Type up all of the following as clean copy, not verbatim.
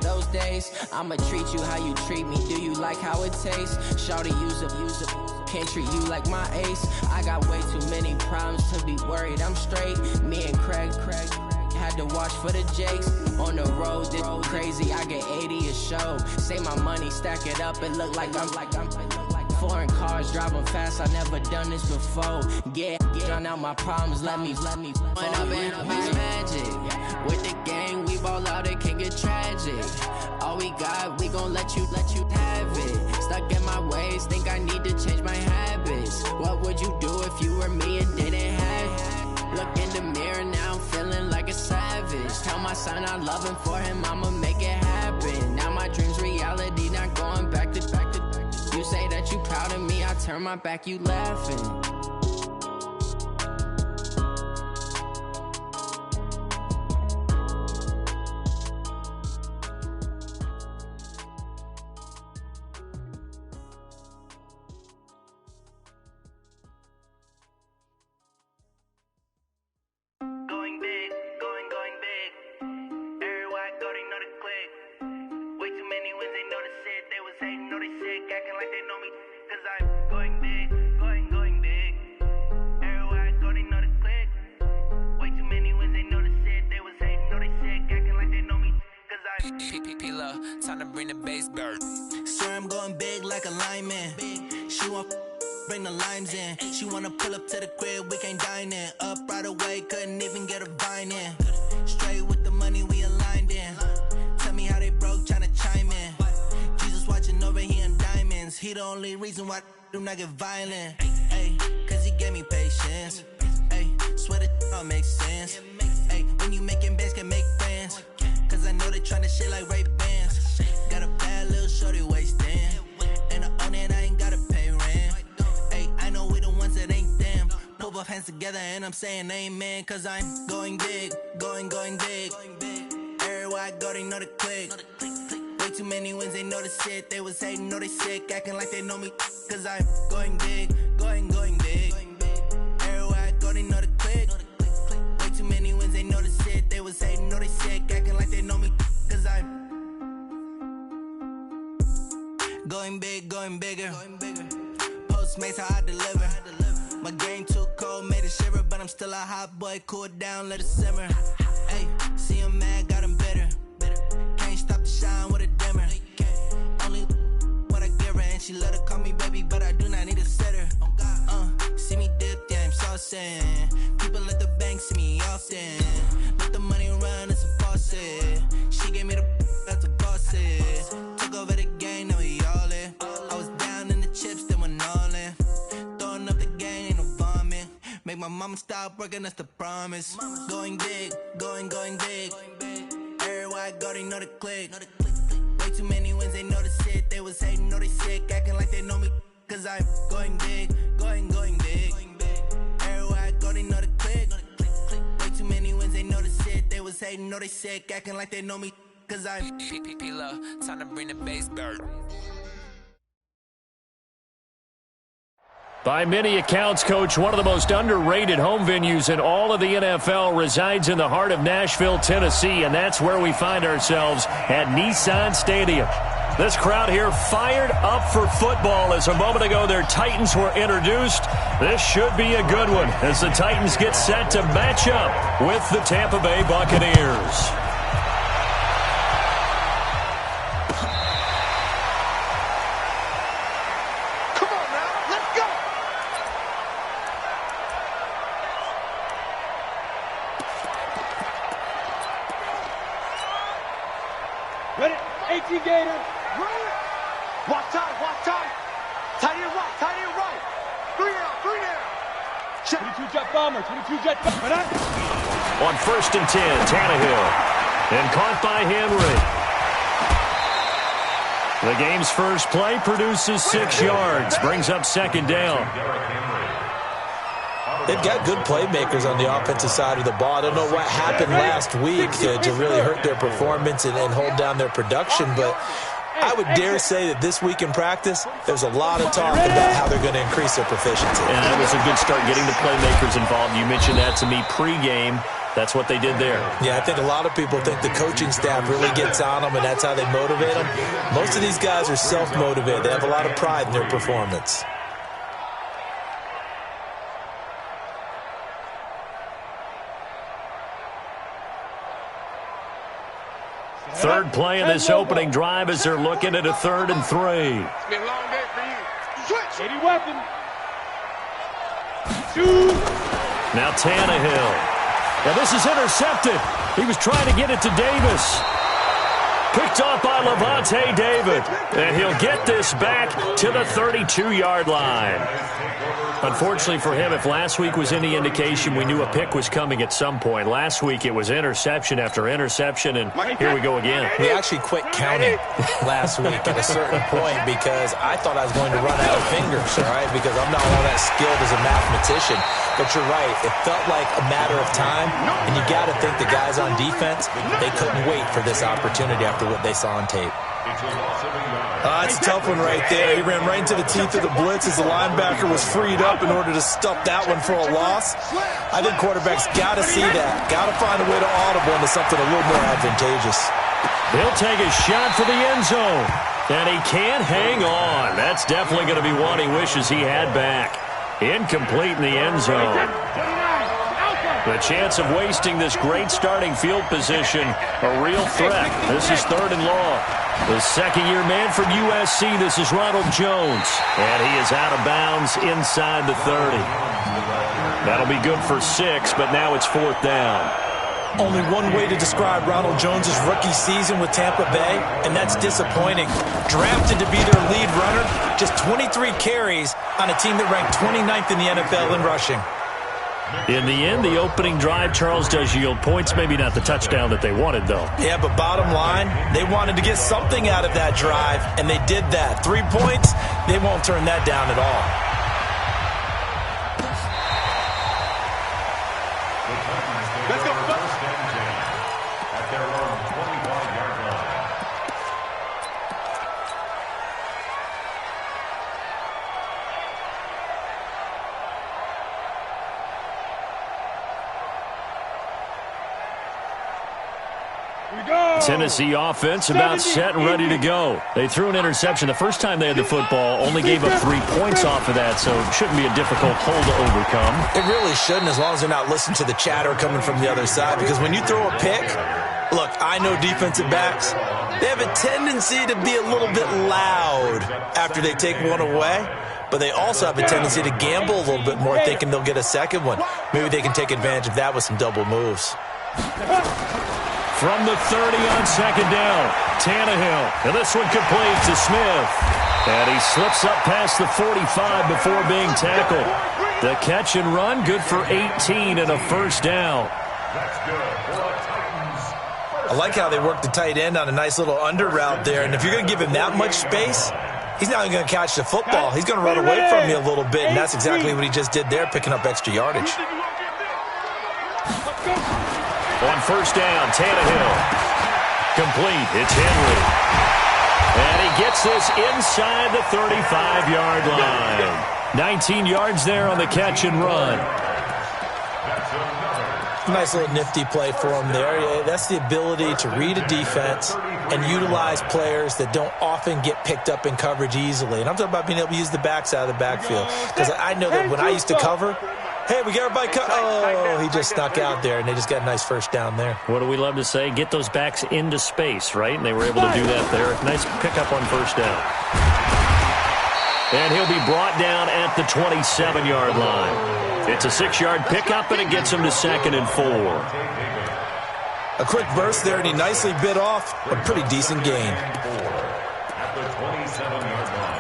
those days. I'ma treat you how you treat me. Do you like how it tastes? Shawty, use up. Can't treat you like my ace. I got way too many problems to be worried. I'm straight. Me and Craig had to watch for the Jakes. On the road, this crazy. I get 80 a show. Say my money, stack it up. It look like I'm foreign cars driving fast. I never done this before. Get drown out my problems. Let me. When I've been magic. With the gang, we ball out. It can get tragic. All we got, we gon' let you have it. Stuck in my ways, think I need to change my habits. What would you do if you were me and didn't have it? Look in the mirror, now I'm feeling like a savage. Tell my son I love him, for him I'ma make it happen. Now my dream's reality, not going back to. You say that you proud of me, I turn my back, you laughing. Time to bring the bass bird. Swear I'm going big like a lineman. She want bring the limes in. She wanna pull up to the crib, we can't dine in. Up right away, couldn't even get a vine in. Straight with the money we aligned in. Tell me how they broke, tryna chime in. Jesus watching over here in diamonds. He the only reason why I do not get violent. Ay, cause he gave me patience. Ay, swear that all makes sense. Ay, when you making bands, can make friends. Cause I know they tryna shit like Ray-Bans. Got a bad little shorty wasting. And I own it, I ain't gotta pay rent. Ay, I know we the ones that ain't them. Pull both hands together and I'm saying amen. Cause I'm going big, going big. Everywhere I go, they know the click. Way too many wins, they know the shit. They was hating, know they sick, acting like they know me. Cause I'm going big, going big. Everywhere I go, they know the click. Way too many wins, they know the shit. They was hating, know they sick, acting like they know me. Cause I'm going big, going bigger. Postmates, how I deliver. My game too cold, made it shiver. But I'm still a hot boy, cool it down, let it simmer. Hey, see him mad, got him bitter. Can't stop the shine with a dimmer. Only what I give her, and she let her call me baby, but I do not need a sitter. See me dip, yeah, I'm saucing. People at the bank see me often. Let the money run, it's a faucet. She gave me the that's a faucet. Took over the game, now we all in. I was down in the chips, then went all in. Throwing up the game, ain't no vomit. Make my mama stop working, that's the promise. Going big, going big. Everywhere I go, they know the click. Way too many wins, they know the shit. They was hating, know they sick, acting like they know me. Cause I'm going big, going big. Everywhere I go, they know the click. Way too many wins, they know the shit. They was hating, know they sick, acting like they know me. Cause I'm time to bring the bass bird. By many accounts, Coach, one of the most underrated home venues in all of the NFL resides in the heart of Nashville, Tennessee, and that's where we find ourselves at Nissan Stadium. This crowd here fired up for football as a moment ago their Titans were introduced. This should be a good one as the Titans get set to match up with the Tampa Bay Buccaneers. Ready? 18 Gator. Watch time. Tight end right. Three down. Check. 22 jet bomber. On 1st and 10, Tannehill. And caught by Henry. The game's first play produces 6 yards. Brings up 2nd down. They've got good playmakers on the offensive side of the ball. I don't know what happened last week to really hurt their performance and hold down their production, but I would dare say that this week in practice, there's a lot of talk about how they're going to increase their proficiency. And that was a good start getting the playmakers involved. You mentioned that to me pregame. That's what they did there. Yeah, I think a lot of people think the coaching staff really gets on them, and that's how they motivate them. Most of these guys are self-motivated. They have a lot of pride in their performance. Third play of this opening drive as they're looking at a 3rd and 3. It's been a long day for you. Switch. 80 weapon. 2. Now Tannehill. Now this is intercepted. He was trying to get it to Davis. Picked off by Levante David. And he'll get this back to the 32-yard line. Unfortunately for him, if last week was any indication, we knew a pick was coming at some point. Last week it was interception after interception, and here we go again. We actually quit counting last week at a certain point because I thought I was going to run out of fingers, all right, because I'm not all that skilled as a mathematician. But you're right. It felt like a matter of time, and you got to think the guys on defense, they couldn't wait for this opportunity after what they saw on tape. It's a tough one right there. He ran right into the teeth of the blitz as the linebacker was freed up in order to stuff that one for a loss. I think quarterbacks got to see that. Got to find a way to audible into something a little more advantageous. He'll take a shot for the end zone. And he can't hang on. That's definitely going to be one he wishes he had back. Incomplete in the end zone. The chance of wasting this great starting field position, a real threat. This is 3rd and long. The second-year man from USC, this is Ronald Jones. And he is out of bounds inside the 30. That'll be good for 6, but now it's 4th down. Only one way to describe Ronald Jones' rookie season with Tampa Bay, and that's disappointing. Drafted to be their lead runner, just 23 carries on a team that ranked 29th in the NFL in rushing. In the end, the opening drive, Charles, does yield points. Maybe not the touchdown that they wanted, though. Yeah, but bottom line, they wanted to get something out of that drive, and they did that. 3 points, they won't turn that down at all. Let's go. At their own 25-yard line. Tennessee offense about set and ready to go. They threw an interception the first time they had the football, only gave up 3 points off of that, so it shouldn't be a difficult hole to overcome. It really shouldn't, as long as they're not listening to the chatter coming from the other side, because when you throw a pick, look, I know defensive backs, they have a tendency to be a little bit loud after they take one away, but they also have a tendency to gamble a little bit more, thinking they'll get a second one. Maybe they can take advantage of that with some double moves. From the 30 on 2nd down, Tannehill. And this one complete to Smith. And he slips up past the 45 before being tackled. The catch and run, good for 18 and a 1st down. I like how they work the tight end on a nice little under route there. And if you're going to give him that much space, he's not even going to catch the football. He's going to run away from you a little bit, and that's exactly what he just did there, picking up extra yardage. On 1st down, Tannehill. Complete. It's Henry. And he gets this inside the 35-yard line. 19 yards there on the catch and run. Nice little nifty play for him there. Yeah, that's the ability to read a defense and utilize players that don't often get picked up in coverage easily. And I'm talking about being able to use the backs out of the backfield. Because I know that when I used to cover, hey, we got everybody oh, he just snuck out there, and they just got a nice 1st down there. What do we love to say? Get those backs into space, right? And they were able to do that there. Nice pickup on 1st down. And he'll be brought down at the 27-yard line. It's a 6-yard pickup, and it gets him to 2nd and 4. A quick burst there, and he nicely bit off a pretty decent gain. At the 27-yard line.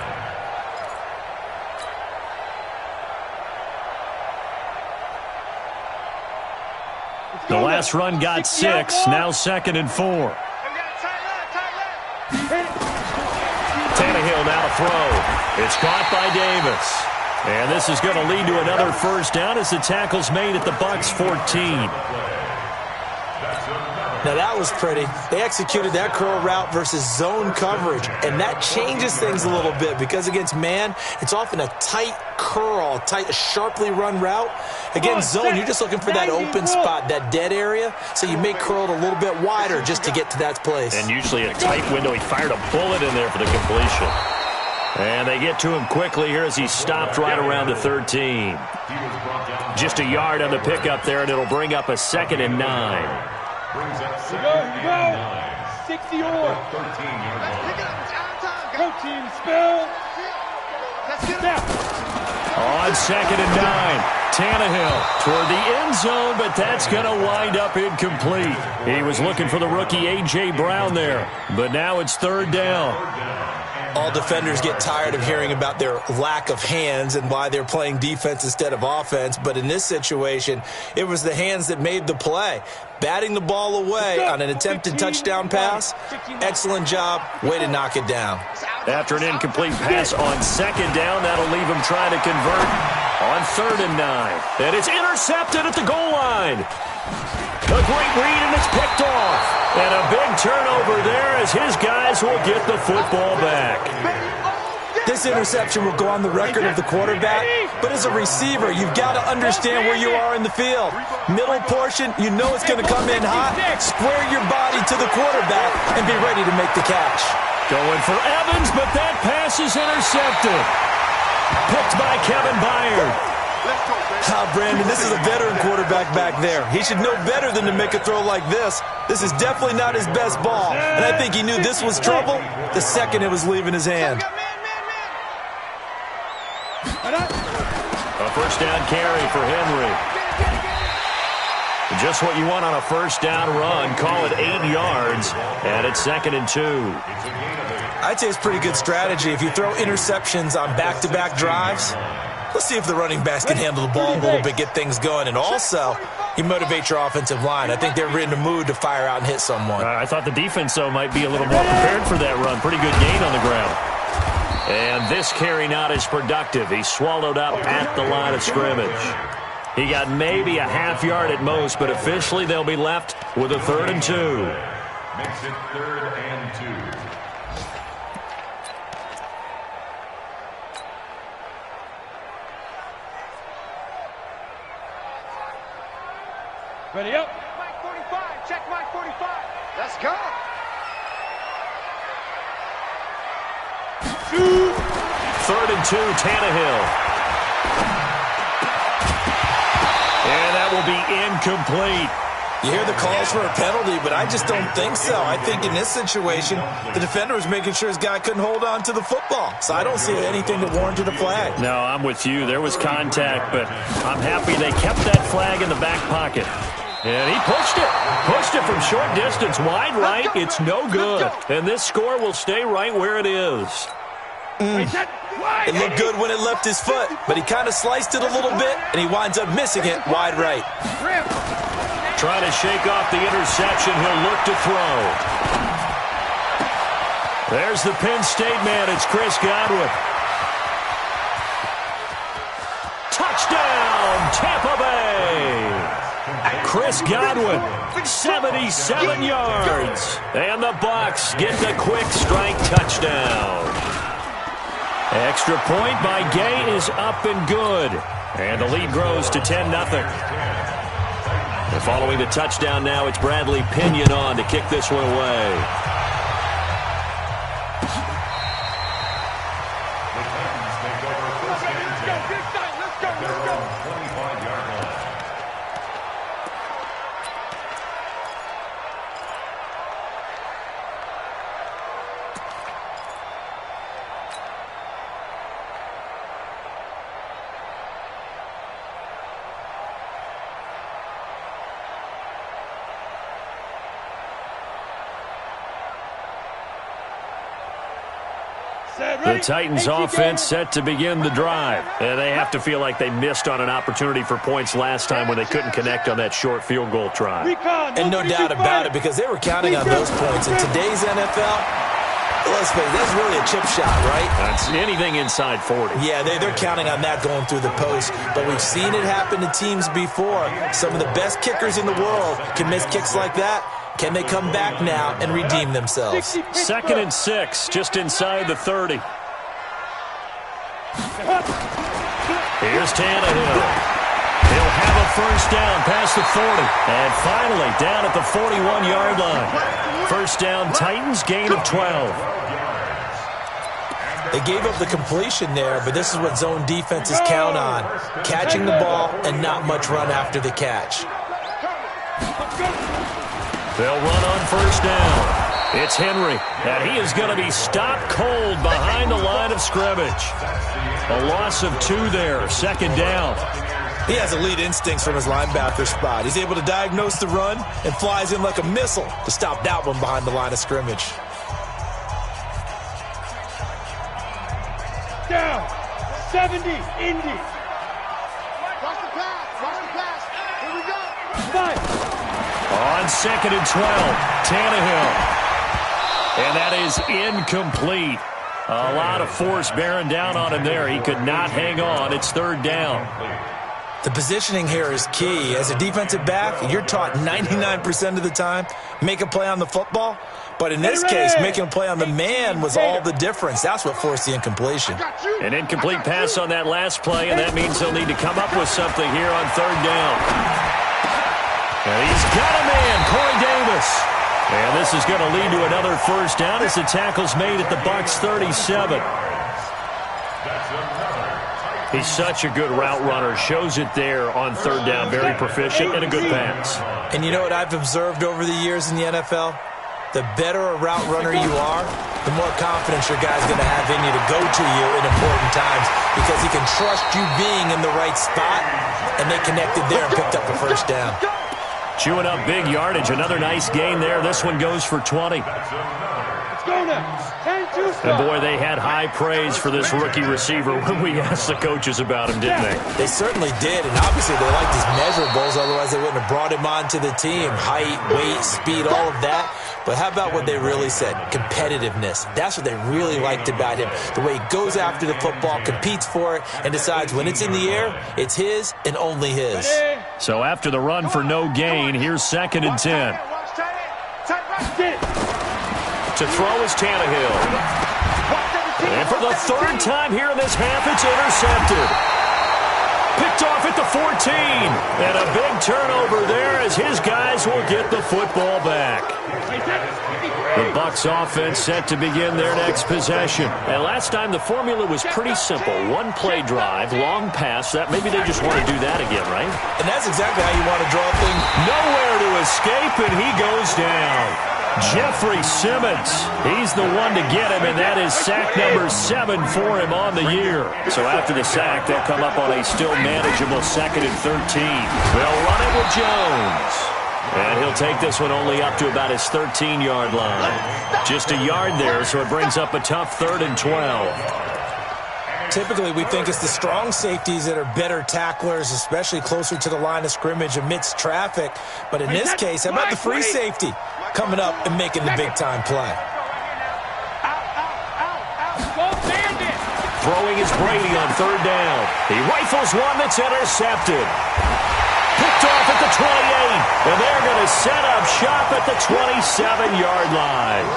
The last run got 6, now 2nd and 4. Tannehill now to throw. It's caught by Davis. And this is going to lead to another 1st down as the tackle's made at the Bucs 14. Now that was pretty. They executed that curl route versus zone coverage, and that changes things a little bit because against man, it's often a tight curl, a sharply run route. Against zone, you're just looking for that open spot, that dead area, so you may curl it a little bit wider just to get to that place. And usually a tight window. He fired a bullet in there for the completion. And they get to him quickly here as he stopped right around the 13. Just a yard on the pickup there, and it'll bring up a 2nd and 9. Brings up second and 9. 60 or 13-yard line. Protein spill. On 2nd and 9, Tannehill toward the end zone, but that's going to wind up incomplete. He was looking for the rookie A.J. Brown there, but now it's 3rd down. All defenders get tired of hearing about their lack of hands and why they're playing defense instead of offense. But in this situation, it was the hands that made the play. Batting the ball away on an attempted touchdown pass, excellent job, way to knock it down. After an incomplete pass on 2nd down, that'll leave him trying to convert on 3rd and 9. And it's intercepted at the goal line. A great read, and it's picked off. And a big turnover there as his guys will get the football back. This interception will go on the record of the quarterback, but as a receiver, you've got to understand where you are in the field. Middle portion, you know it's going to come in hot. Square your body to the quarterback and be ready to make the catch. Going for Evans, but that pass is intercepted. Picked by Kevin Byard. Brandon, this is a veteran quarterback back there. He should know better than to make a throw like this. This is definitely not his best ball, and I think he knew this was trouble the second it was leaving his hand. A 1st down carry for Henry. Just what you want on a 1st down run. Call it 8 yards, and it's 2nd and 2. I'd say it's pretty good strategy. If you throw interceptions on back-to-back drives, let's see if the running backs can handle the ball a little bit, get things going. And also, you motivate your offensive line. I think they're in the mood to fire out and hit someone. I thought the defense, though, might be a little more prepared for that run. Pretty good gain on the ground. And this carry not as productive. He's swallowed up at the line of scrimmage. He got maybe a half yard at most, but officially they'll be left with a 3rd and 2. Makes it 3rd and 2. Ready up. Mike 45. Check Mike 45. Let's go. 3rd and 2, Tannehill. And that will be incomplete. You hear the calls for a penalty, but I just don't think so. I think in this situation, the defender was making sure his guy couldn't hold on to the football. So I don't see anything that warranted a flag. No, I'm with you. There was contact, but I'm happy they kept that flag in the back pocket. And he pushed it from short distance, wide right. It's no good. And this score will stay right where it is. It looked good when it left his foot, but he kind of sliced it a little bit, and he winds up missing it wide right. Trying to shake off the interception. He'll look to throw. There's the Penn State man. It's Chris Godwin. Touchdown, Tampa Bay. Chris Godwin, 77 yards. And the Bucs get the quick strike touchdown. Extra point by Gay is up and good. And the lead grows to 10-0. And following the touchdown now, it's Bradley Pinion on to kick this one away. The Titans offense set to begin the drive. And they have to feel like they missed on an opportunity for points last time when they couldn't connect on that short field goal try. And no doubt about it, because they were counting on those points. In today's NFL, let's face it, that's really a chip shot, right? That's anything inside 40. Yeah, they're counting on that going through the post. But we've seen it happen to teams before. Some of the best kickers in the world can miss kicks like that. Can they come back now and redeem themselves? 2nd and 6, just inside the 30. Here's Tannehill. He'll have a first down past the 40. And finally, down at the 41-yard line. First down, Titans, gain of 12. They gave up the completion there, but this is what zone defenses count on. Catching the ball and not much run after the catch. They'll run on first down. It's Henry, and he is going to be stopped cold behind the line of scrimmage. A loss of 2 there, 2nd down. He has elite instincts from his linebacker spot. He's able to diagnose the run and flies in like a missile to stop that one behind the line of scrimmage. Down. 70, Indy. Watch the pass. Here we go. 5. On 2nd and 12, Tannehill. And that is incomplete. A lot of force bearing down on him there. He could not hang on. It's 3rd down. The positioning here is key. As a defensive back, you're taught 99% of the time, make a play on the football. But in this case, making a play on the man was all the difference. That's what forced the incompletion. An incomplete pass on that last play, and that means they'll need to come up with something here on 3rd down. And he's got a man, Corey Davis. And this is going to lead to another first down as the tackle's made at the Bucs 37. He's such a good route runner. Shows it there on 3rd down. Very proficient and a good pass. And you know what I've observed over the years in the NFL? The better a route runner you are, the more confidence your guy's going to have in you to go to you in important times because he can trust you being in the right spot, and they connected there and picked up the first down. Chewing up big yardage. Another nice gain there. This one goes for 20. Let's go now. And boy, they had high praise for this rookie receiver when we asked the coaches about him, didn't they? They certainly did, and obviously they liked his measurables, otherwise they wouldn't have brought him onto the team. Height, weight, speed, all of that. But how about what they really said? Competitiveness. That's what they really liked about him. The way he goes after the football, competes for it, and decides when it's in the air, it's his and only his. So after the run for no gain, here's 2nd and 10. To throw is Tannehill. And for the 3rd time here in this half, it's intercepted. Picked off at the 14. And a big turnover there as his guys will get the football back. The Bucs offense set to begin their next possession. And last time the formula was pretty simple. 1 play drive, long pass. That maybe they just want to do that again, right? And that's exactly how you want to draw things. Nowhere to escape, and he goes down. Jeffrey Simmons, he's the one to get him, and that is sack number 7 for him on the year. So after the sack, they'll come up on a still manageable 2nd and 13. They'll run it with Jones. And he'll take this one only up to about his 13-yard line. Just a yard there, so it brings up a tough 3rd and 12. Typically, we think it's the strong safeties that are better tacklers, especially closer to the line of scrimmage amidst traffic. But in this case, how about the free safety coming up and making the big-time play? Throwing is Brady on 3rd down. He rifles one that's intercepted. Picked off at the 28, and they're going to set up shop at the 27-yard line.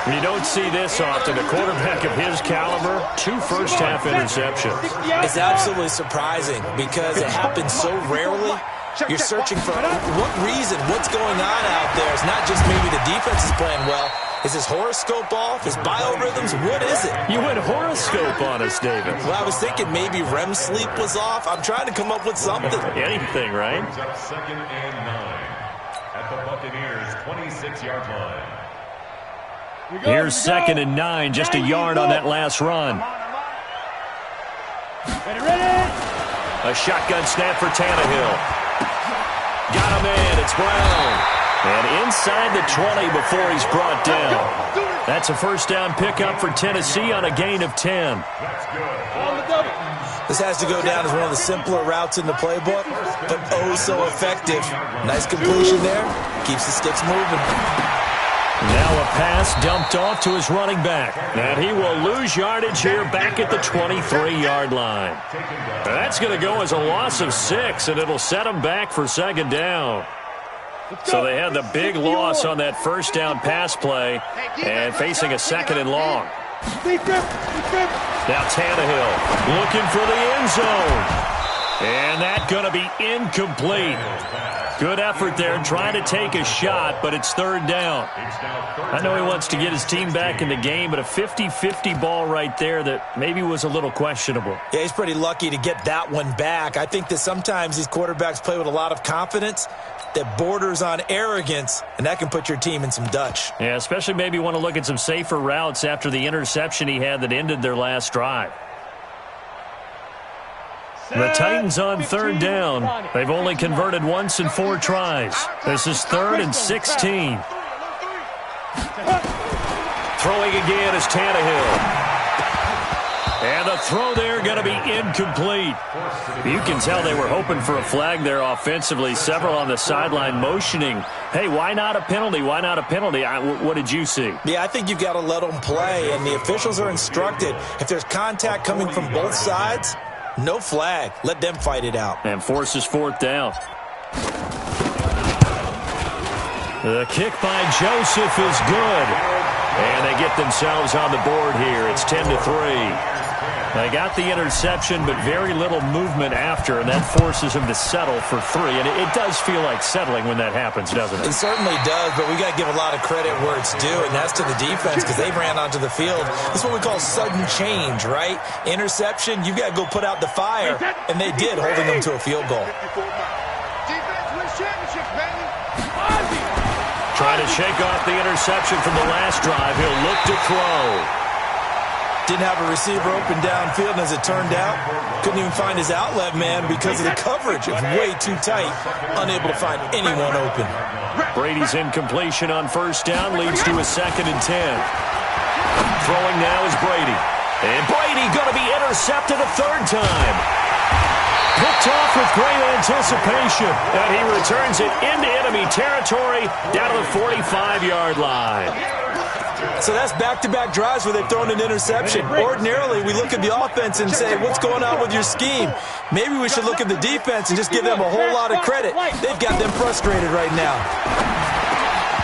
You don't see this often. A quarterback of his caliber, 2 first-half interceptions. It's absolutely surprising because it happens so rarely. You're searching for what reason, what's going on out there. It's not just maybe the defense is playing well. Is his horoscope off? His biorhythms? What is it? You went horoscope on us, David. Well, I was thinking maybe REM sleep was off. I'm trying to come up with something. Anything, right? 2nd and 9 at the Buccaneers' 26-yard line. Here's 2nd and 9, just a yard on that last run. A shotgun snap for Tannehill. Got a man, it's Brown. And inside the 20 before he's brought down. That's a first down pickup for Tennessee on a gain of 10. This has to go down as one of the simpler routes in the playbook, but oh so effective. Nice completion there. Keeps the sticks moving. Now a pass dumped off to his running back. And he will lose yardage here back at the 23-yard line. That's going to go as a loss of 6, and it'll set him back for 2nd down. So they had the big loss on that first down pass play and facing a second and long. Now Tannehill looking for the end zone. And that's going to be incomplete. Good effort there, trying to take a shot, but it's third down. I know he wants to get his team back in the game, but a 50-50 ball right there that maybe was a little questionable. Yeah, he's pretty lucky to get that one back. I think that sometimes these quarterbacks play with a lot of confidence that borders on arrogance, and that can put your team in some Dutch. Yeah, especially maybe want to look at some safer routes after the interception he had that ended their last drive. The Titans on third down. They've only converted once in 4 tries. This is 3rd and 16. Throwing again is Tannehill. And the throw there going to be incomplete. You can tell they were hoping for a flag there offensively. Several on the sideline motioning, hey, why not a penalty? Why not a penalty? What did you see? Yeah, I think you've got to let them play, and the officials are instructed. If there's contact coming from both sides, no flag. Let them fight it out. And forces 4th down. The kick by Joseph is good. And they get themselves on the board here. It's 10-3. They got the interception, but very little movement after, and that forces him to settle for 3. And it does feel like settling when that happens, doesn't it? It certainly does, but we got to give a lot of credit where it's due, and that's to the defense because they ran onto the field. This is what we call sudden change, right? Interception, you've got to go put out the fire, and they did, holding them to a field goal. Defense wins championships, baby. Trying to shake off the interception from the last drive. He'll look to throw. Didn't have a receiver open downfield, and as it turned out, couldn't even find his outlet man because of the coverage. It was way too tight, unable to find anyone open. Brady's incompletion on first down leads to a 2nd and 10. Throwing now is Brady. And Brady going to be intercepted a 3rd time. Picked off with great anticipation. And he returns it into enemy territory down to the 45-yard line. So that's back-to-back drives where they've thrown an interception. Ordinarily, we look at the offense and say, what's going on with your scheme? Maybe we should look at the defense and just give them a whole lot of credit. They've got them frustrated right now.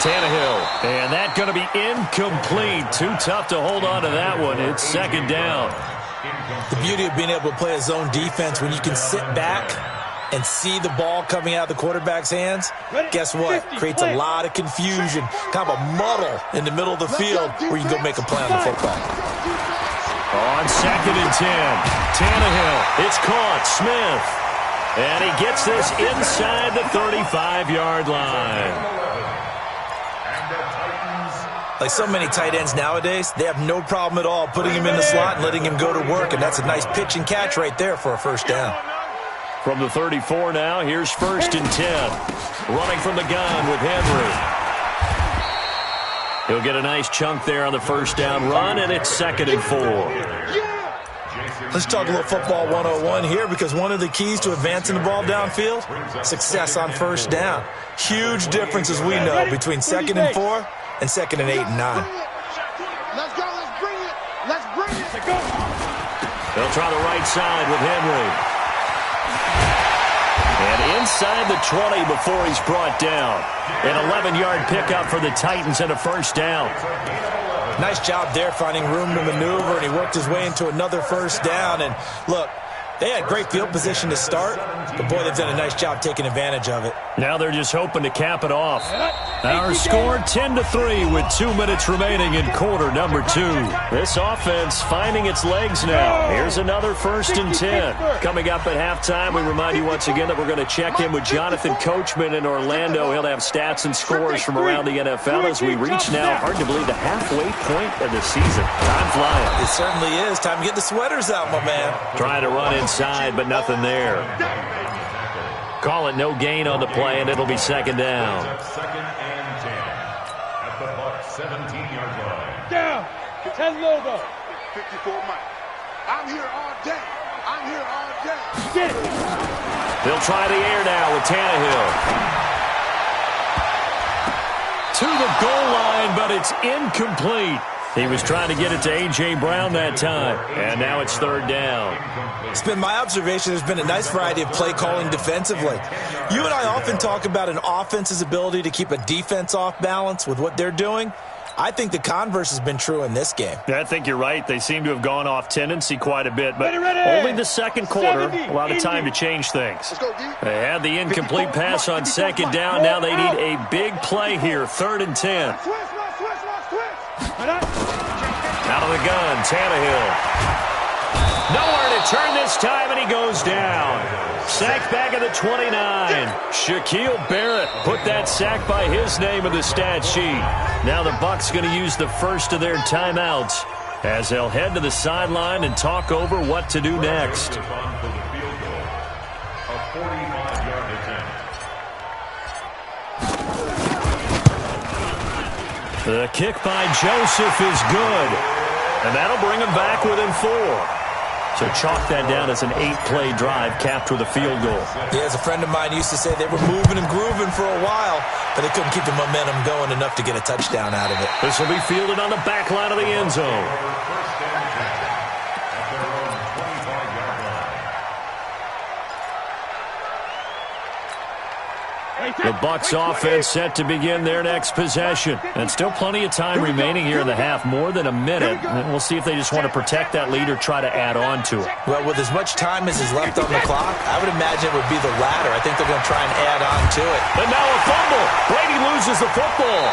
Tannehill, and that's going to be incomplete. Too tough to hold on to that one. It's 2nd down. The beauty of being able to play a zone defense when you can sit back and see the ball coming out of the quarterback's hands, guess what? Creates a lot of confusion, kind of a muddle in the middle of the field where you can go make a play on the football. On 2nd and 10, Tannehill, it's caught, Smith. And he gets this inside the 35-yard line. Like so many tight ends nowadays, they have no problem at all putting him in the slot and letting him go to work, and that's a nice pitch and catch right there for a first down. From the 34 now, here's 1st and 10. Running from the gun with Henry. He'll get a nice chunk there on the first down run, and it's 2nd and 4. Let's talk a little football 101 here, because one of the keys to advancing the ball downfield, success on first down. Huge difference, as we know, between 2nd and 4 and 2nd and 8 and 9. Let's go, let's bring it. Let's bring it. They'll try the right side with Henry. And inside the 20 before he's brought down. An 11-yard pickup for the Titans and a first down. Nice job there finding room to maneuver, and he worked his way into another first down. And look, they had great field position to start, but boy, they've done a nice job taking advantage of it. Now they're just hoping to cap it off. Our score 10-3 with 2 minutes remaining in quarter number 2. This offense finding its legs now. Here's another 1st and 10. Coming up at halftime, we remind you once again that we're going to check in with Jonathan Coachman in Orlando. He'll have stats and scores from around the NFL as we reach now, hard to believe, the halfway point of the season. Time flying. It certainly is. Time to get the sweaters out, my man. Trying to run inside, but nothing there. Call it no gain on the play, and it'll be 2nd down. 2nd and 10 at the Buck 17-yard line. Down. 10 logo. 54 Mike. I'm here all day. I'm here all day. Get it. They'll try the air now with Tannehill. To the goal line, but it's incomplete. He was trying to get it to A.J. Brown that time, and now it's third down. It's been my observation there's been a nice variety of play calling defensively. You and I often talk about an offense's ability to keep a defense off balance with what they're doing. I think the converse has been true in this game. I think you're right. They seem to have gone off tendency quite a bit, but only the second quarter, a lot of time to change things. They had the incomplete pass on second down. Now they need a big play here, 3rd and 10. Out of the gun, Tannehill. Nowhere to turn this time, and he goes down. Sacked back at the 29. Shaquille Barrett put that sack by his name in the stat sheet. Now the Bucs going to use the first of their timeouts as they'll head to the sideline and talk over what to do next. The kick by Joseph is good, and that'll bring him back within 4. So chalk that down as an 8-play drive capped with a field goal. Yeah, as a friend of mine used to say, they were moving and grooving for a while, but they couldn't keep the momentum going enough to get a touchdown out of it. This will be fielded on the back line of the end zone. The Bucs offense set to begin their next possession. And still plenty of time remaining here in the half, more than a minute. We'll see if they just want to protect that lead or try to add on to it. Well, with as much time as is left on the clock, I would imagine it would be the latter. I think they're going to try and add on to it. And now a fumble. Brady loses the football.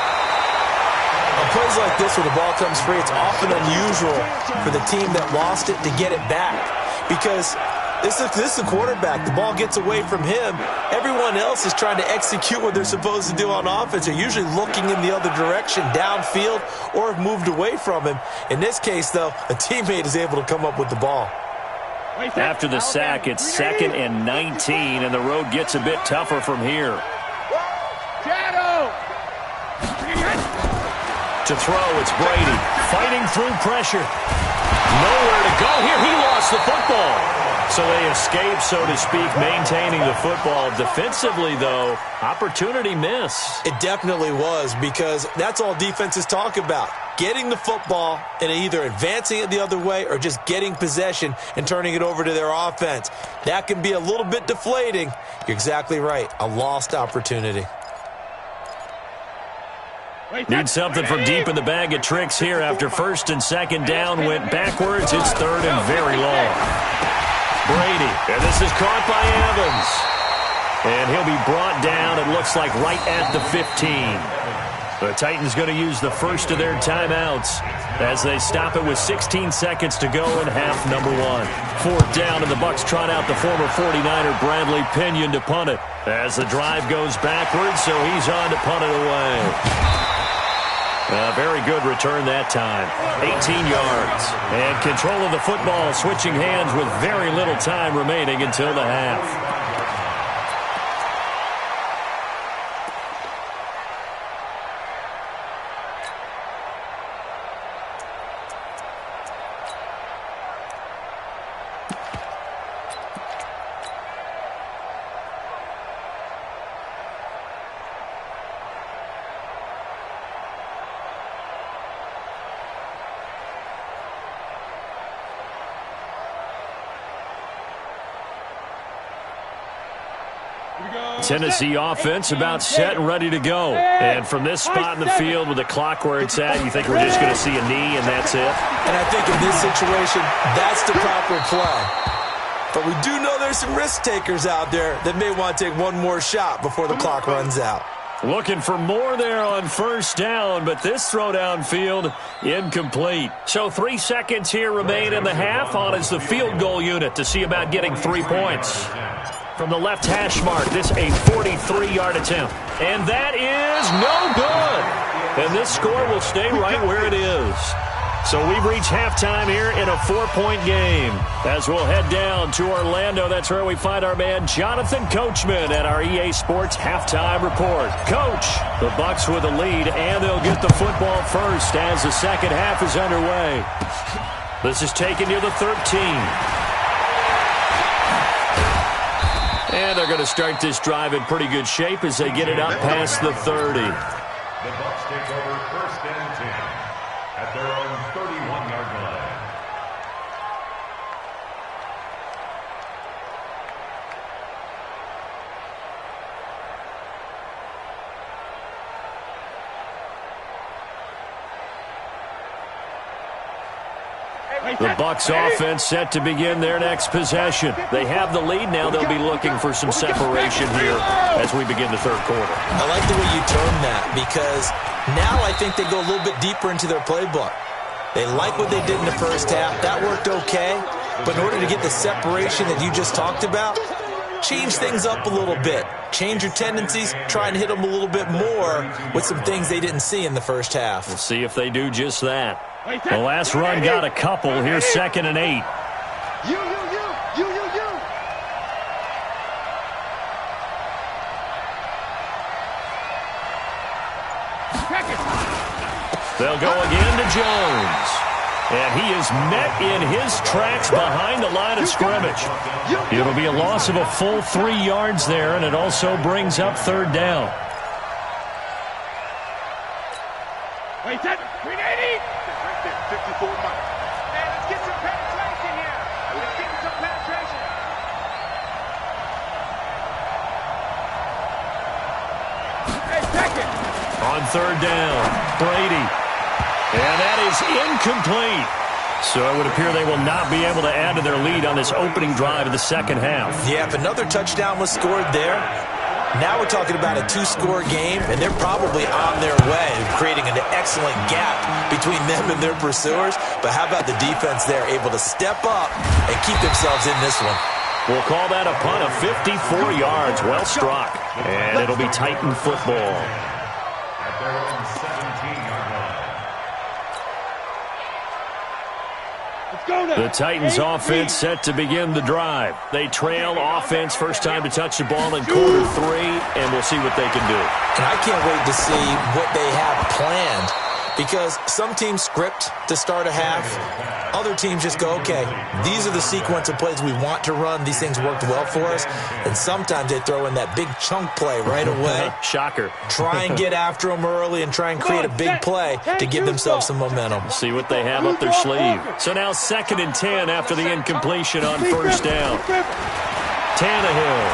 On plays like this where the ball comes free, it's often unusual for the team that lost it to get it back. Because this is the quarterback. The ball gets away from him. Everyone else is trying to execute what they're supposed to do on offense. They're usually looking in the other direction, downfield, or have moved away from him. In this case, though, a teammate is able to come up with the ball. After the sack, it's 2nd and 19, and the road gets a bit tougher from here. To throw, it's Brady, fighting through pressure. Nowhere to go here. He lost the football. So they escape, so to speak, maintaining the football. Defensively, though, opportunity miss. It definitely was, because that's all defenses talk about. Getting the football and either advancing it the other way or just getting possession and turning it over to their offense. That can be a little bit deflating. You're exactly right. A lost opportunity. Need something from deep in the bag of tricks here after 1st and 2nd down went backwards. It's 3rd and very long. Brady, and this is caught by Evans. And he'll be brought down, it looks like, right at the 15. The Titans going to use the first of their timeouts as they stop it with 16 seconds to go in half number 1. 4th down, and the Bucs trot out the former 49er Bradley Pinion to punt it. As the drive goes backwards, so he's on to punt it away. A very good return that time. 18 yards. And control of the football, switching hands with very little time remaining until the half. Tennessee offense about set and ready to go. And from this spot in the field with the clock where it's at, you think we're just going to see a knee and that's it? And I think in this situation, that's the proper play. But we do know there's some risk takers out there that may want to take one more shot before the clock runs out. Looking for more there on 1st down, but this throw downfield incomplete. So 3 seconds here remain in the half. On is the field goal unit to see about getting 3 points. From the left hash mark, this a 43-yard attempt. And that is no good. And this score will stay right where it is. So we've reached halftime here in a 4-point game. As we'll head down to Orlando, that's where we find our man Jonathan Coachman at our EA Sports Halftime Report. Coach, the Bucs with a lead, and they'll get the football first as the second half is underway. This is taken near the 13. And they're going to start this drive in pretty good shape as they get it up past the 30. The Bucs take over 1st and 10 at their own The Bucs offense set to begin their next possession. They have the lead now. They'll be looking for some separation here as we begin the third quarter. I like the way you term that because now I think they go a little bit deeper into their playbook. They like what they did in the first half. That worked okay. But in order to get the separation that you just talked about, change things up a little bit. Change your tendencies. Try and hit them a little bit more with some things they didn't see in the first half. We'll see if they do just that. The last run got a couple. Here's 2nd and 8. They'll go again to Jones. And he is met in his tracks behind the line of scrimmage. It'll be a loss of a full 3 yards there, and it also brings up 3rd down. Wait, that 380. 54 miles. Man, let's get some penetration here. Let's get some penetration. Hey, 2nd. On 3rd down, Brady. And that is incomplete. So it would appear they will not be able to add to their lead on this opening drive of the second half. Yeah, if another touchdown was scored there, now we're talking about a 2-score game, and they're probably on their way, creating an excellent gap between them and their pursuers. But how about the defense there, able to step up and keep themselves in this one? We'll call that a punt of 54 yards. Well struck. And it'll be Titan football. At their own 17-yard line. The Titans offense set to begin the drive. They trail offense first time to touch the ball in quarter 3, and we'll see what they can do. And I can't wait to see what they have planned because some teams script to start a half. Other teams just go, okay, these are the sequence of plays we want to run. These things worked well for us. And sometimes they throw in that big chunk play right away. Shocker. Try and get after them early and try and create a big play to give themselves some momentum. See what they have up their sleeve. So now 2nd and 10 after the incompletion on 1st down. Tannehill.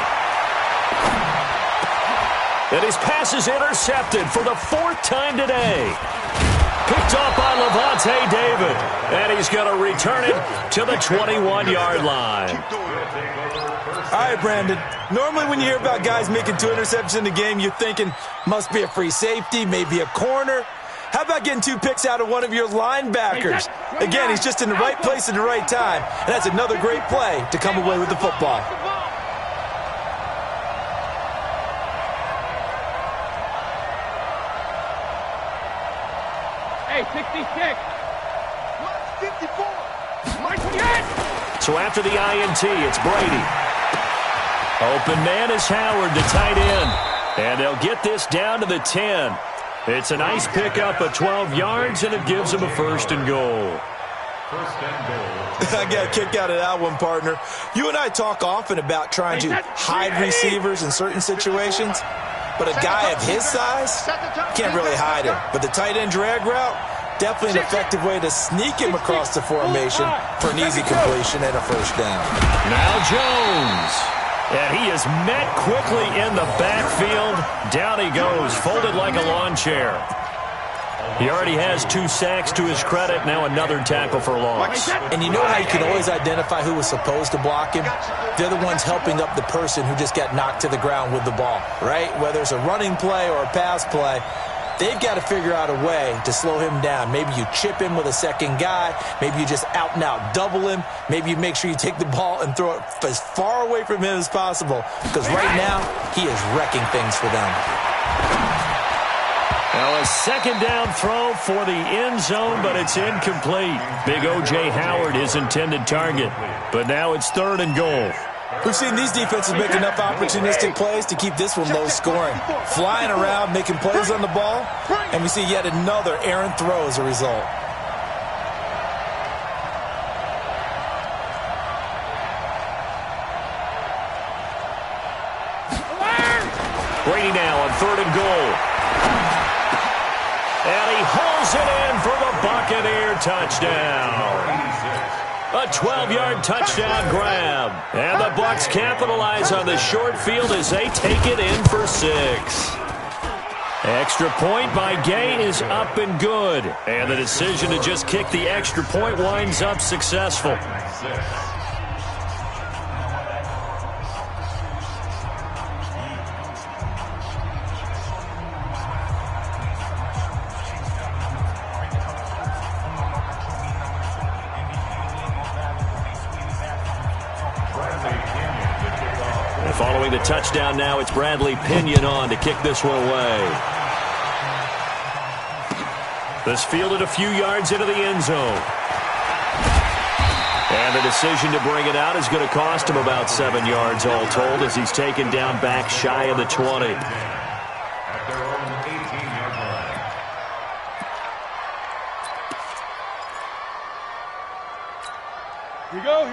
And his pass is intercepted for the 4th time today. Picked off by Levante David. And he's going to return it to the 21-yard line. All right, Brandon. Normally when you hear about guys making 2 interceptions in the game, you're thinking must be a free safety, maybe a corner. How about getting 2 picks out of one of your linebackers? Again, he's just in the right place at the right time. And that's another great play to come away with the football. Hey, 66. 54. 28. So after the INT, it's Brady. Open man is Howard, the tight end. And they'll get this down to the 10. It's a nice pickup of 12 yards, and it gives them a 1st and goal. 1st and goal. I got a kick out of that one, partner. You and I talk often about trying to hide receivers in certain situations. But a guy of his size can't really hide him. But the tight end drag route, definitely an effective way to sneak him across the formation for an easy completion and a 1st down. Now Jones. And he is met quickly in the backfield. Down he goes, folded like a lawn chair. He already has 2 sacks to his credit. Now another tackle for loss. And you know how you can always identify who was supposed to block him? They're the ones helping up the person who just got knocked to the ground with the ball, right? Whether it's a running play or a pass play, they've got to figure out a way to slow him down. Maybe you chip him with a second guy. Maybe you just out-and-out double him. Maybe you make sure you take the ball and throw it as far away from him as possible. Because right now, he is wrecking things for them. Now a 2nd down throw for the end zone, but it's incomplete. Big O.J. Howard, his intended target. But now it's 3rd and goal. We've seen these defenses make enough opportunistic plays to keep this one low scoring. Flying around, making plays on the ball, and we see yet another errant throw as a result. Brady now on 3rd and goal. And he hauls it in for the Buccaneer touchdown. A 12-yard touchdown grab. And the Bucs capitalize on the short field as they take it in for 6. Extra point by Gay is up and good. And the decision to just kick the extra point winds up successful. Following the touchdown now, it's Bradley Pinion on to kick this one away. This fielded a few yards into the end zone. And the decision to bring it out is going to cost him about 7 yards all told as he's taken down back shy of the 20.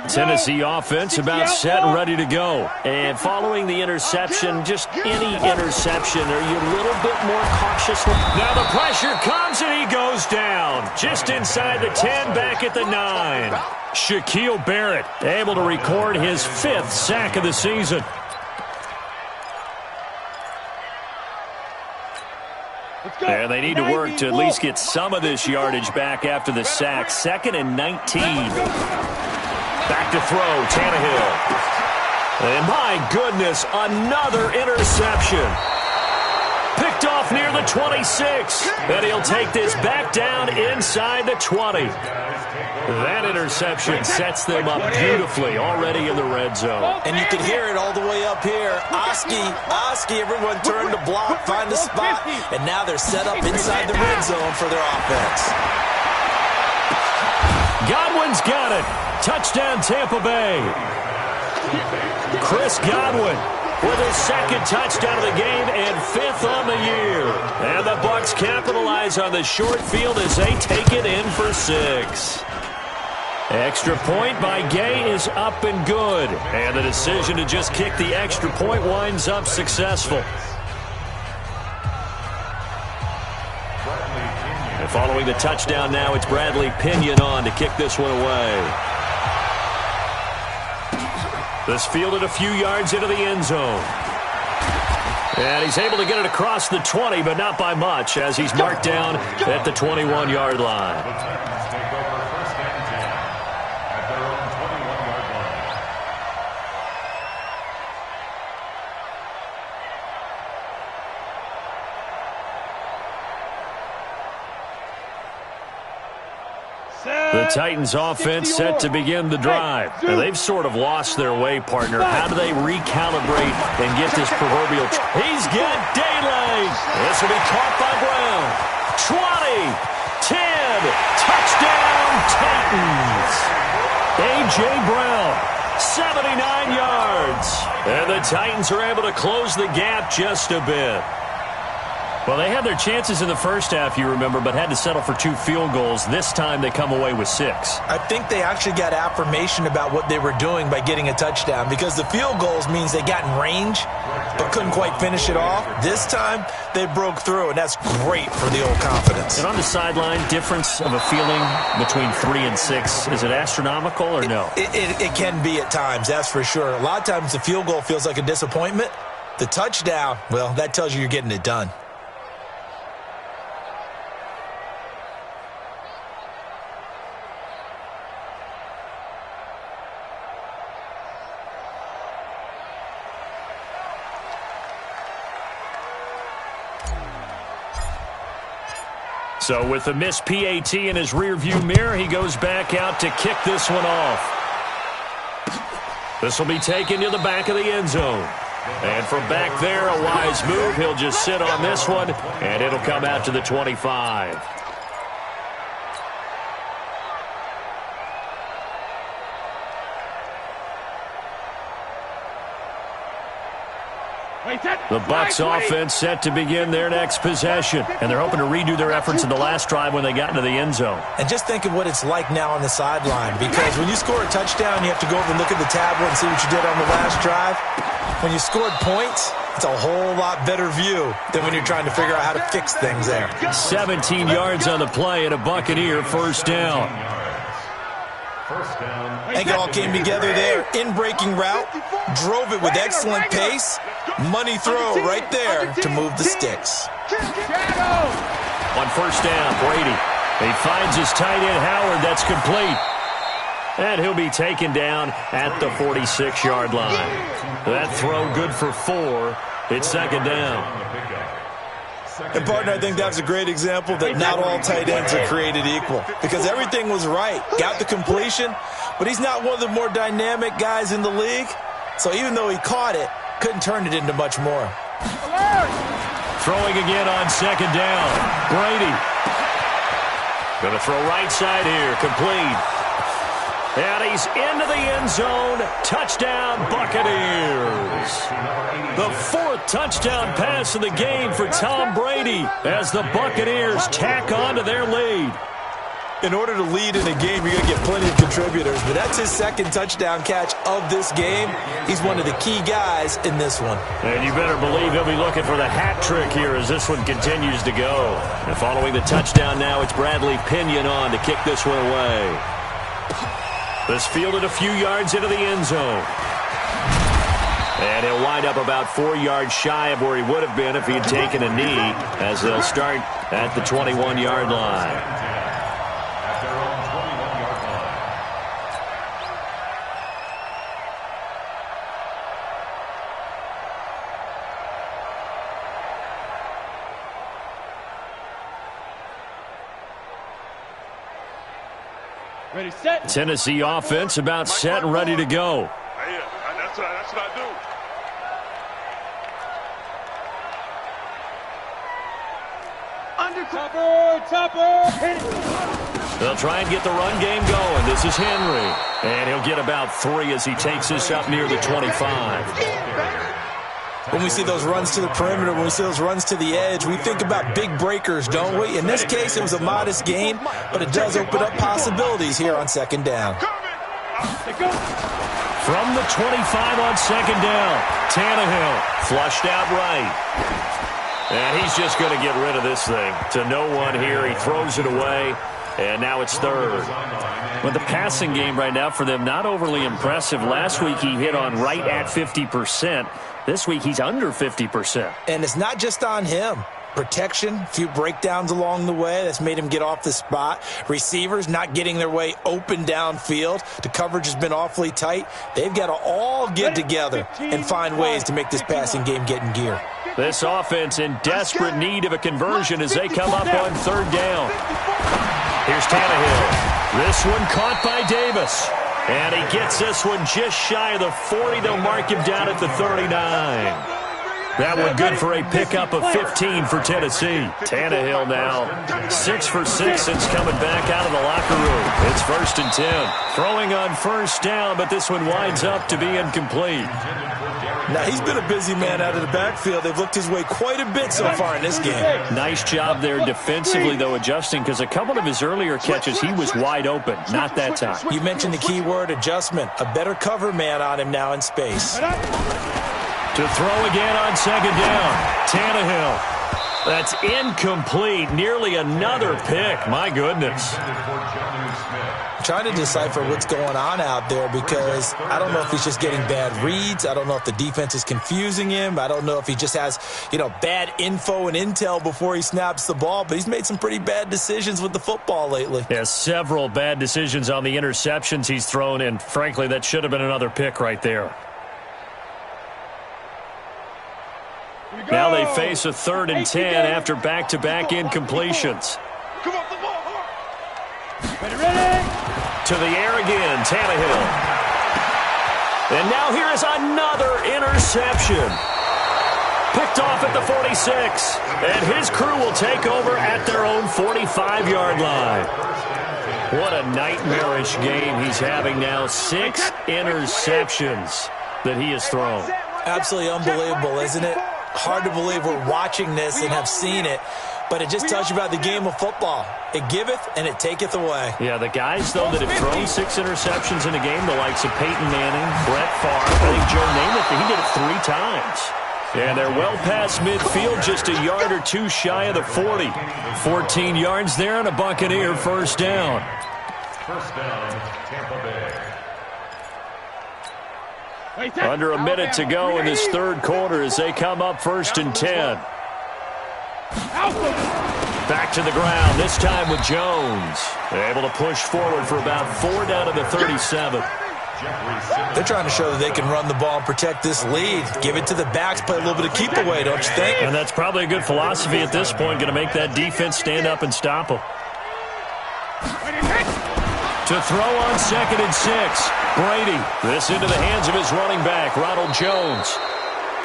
Tennessee offense about set and ready to go. And following the interception, just any interception, are you a little bit more cautious? Now the pressure comes and he goes down. Just inside the 10, back at the 9. Shaquille Barrett able to record his 5th sack of the season. And they need to work to at least get some of this yardage back after the sack. 2nd and 19. Back to throw, Tannehill. And my goodness, another interception. Picked off near the 26. And he'll take this back down inside the 20. That interception sets them up beautifully already in the red zone. And you can hear it all the way up here. Oski, everyone turned to block, find a spot, and now they're set up inside the red zone for their offense. Godwin's got it. Touchdown, Tampa Bay. Chris Godwin with his 2nd touchdown of the game and 5th on the year. And the Bucs capitalize on the short field as they take it in for 6. Extra point by Gay is up and good. And the decision to just kick the extra point winds up successful. And following the touchdown now, it's Bradley Pinion on to kick this one away. This fielded a few yards into the end zone. And he's able to get it across the 20, but not by much, as he's marked down at the 21-yard line. The Titans offense set to begin the drive. And they've sort of lost their way, partner. How do they recalibrate and get this proverbial... He's got daylight. This will be caught by Brown. 20, 10, touchdown Titans. A.J. Brown, 79 yards. And the Titans are able to close the gap just a bit. Well, they had their chances in the first half, you remember, but had to settle for 2 field goals. This time they come away with 6. I think they actually got affirmation about what they were doing by getting a touchdown, because the field goals means they got in range but couldn't quite finish it off. This time they broke through, and that's great for the old confidence. And on the sideline, difference of a feeling between 3 and 6, is it astronomical or no? It can be at times, that's for sure. A lot of times the field goal feels like a disappointment. The touchdown, well, that tells you you're getting it done. So with the missed PAT in his rearview mirror, he goes back out to kick this one off. This will be taken to the back of the end zone. And from back there, a wise move. He'll just sit on this one, and it'll come out to the 25. The Bucs offense set to begin their next possession, and they're hoping to redo their efforts in the last drive when they got into the end zone. And just think of what it's like now on the sideline, because when you score a touchdown, you have to go over and look at the tablet and see what you did on the last drive. When you scored points, it's a whole lot better view than when you're trying to figure out how to fix things there. 17 yards on the play and a Buccaneer first down. First down. I think it all came together there. In-breaking route, drove it with excellent pace. Money throw right there to move the sticks. On first down, Brady. He finds his tight end, Howard. That's complete. And he'll be taken down at the 46-yard line. That throw good for 4. It's second down. And, partner, I think that's a great example that not all tight ends are created equal, because everything was right. Got the completion, but he's not one of the more dynamic guys in the league. So even though he caught it, couldn't turn it into much more. Throwing again on second down. Brady. Going to throw right side here. Complete. And he's into the end zone. Touchdown, Buccaneers. The 4th touchdown pass of the game for Tom Brady as the Buccaneers tack on to their lead. In order to lead in a game, you're going to get plenty of contributors, but that's his 2nd touchdown catch of this game. He's one of the key guys in this one. And you better believe he'll be looking for the hat trick here as this one continues to go. And following the touchdown now, it's Bradley Pinion on to kick this one away. This fielded a few yards into the end zone. And he'll wind up about 4 yards shy of where he would have been if he had taken a knee, as they'll start at the 21-yard line. Ready, set. Tennessee offense about set and ready to go. That's what I do. Under topper. Hit it. They'll try and get the run game going. This is Henry. And he'll get about 3 as he takes this up near the 25. When we see those runs to the perimeter, when we see those runs to the edge, we think about big breakers, don't we? In this case, it was a modest gain, but it does open up possibilities here on second down. From the 25 on second down, Tannehill flushed out right. And he's just going to get rid of this thing to no one here. He throws it away, and now it's 3rd. But the passing game right now for them, not overly impressive. Last week he hit on right at 50%. This week he's under 50%. And it's not just on him. Protection, a few breakdowns along the way. That's made him get off the spot. Receivers not getting their way open downfield. The coverage has been awfully tight. They've got to all get together and find ways to make this passing game get in gear. This offense in desperate need of a conversion as they come up on 3rd down. Here's Tannehill. This one caught by Davis. And he gets this one just shy of the 40. They'll mark him down at the 39. That one good for a pickup of 15 for Tennessee. Tannehill now 6 for 6 since coming back out of the locker room. It's 1st and 10. Throwing on first down, but this one winds up to be incomplete. Now, he's been a busy man out of the backfield. They've looked his way quite a bit so far in this game. Nice job there defensively, though, adjusting, because a couple of his earlier catches, he was wide open. Not that time. You mentioned the key word, adjustment. A better cover man on him now in space. To throw again on second down. Tannehill. That's incomplete. Nearly another pick. My goodness. Trying to decipher what's going on out there, because I don't know if he's just getting bad reads. I don't know if the defense is confusing him. I don't know if he just has, bad info and intel before he snaps the ball, but he's made some pretty bad decisions with the football lately. Yeah, several bad decisions on the interceptions he's thrown, and frankly, that should have been another pick right there. Now they face a 3rd and 10 after back-to-back incompletions. Come on, the ball. Ready. To the air again, Tannehill. And now here is another interception. Picked off at the 46. And his crew will take over at their own 45-yard line. What a nightmarish game he's having now. 6 interceptions that he has thrown. Absolutely unbelievable, isn't it? Hard to believe we're watching this and have seen it, but it just tells you about the game of football. It giveth and it taketh away. Yeah, the guys, though, that have thrown 6 interceptions in a game, the likes of Peyton Manning, Brett Favre, I think Joe Namath, he did it 3 times. And they're well past midfield, just a yard or 2 shy of the 40. 14 yards there and a Buccaneer first down. First down, Tampa Bay. Under a minute to go in this third quarter as they come up 1st and 10. Back to the ground, this time with Jones. They're able to push forward for about 4 down to the 37. They're trying to show that they can run the ball and protect this lead. Give it to the backs, play a little bit of keep away, don't you think? And that's probably a good philosophy at this point, going to make that defense stand up and stop them. To throw on 2nd and 6. Brady, this into the hands of his running back, Ronald Jones.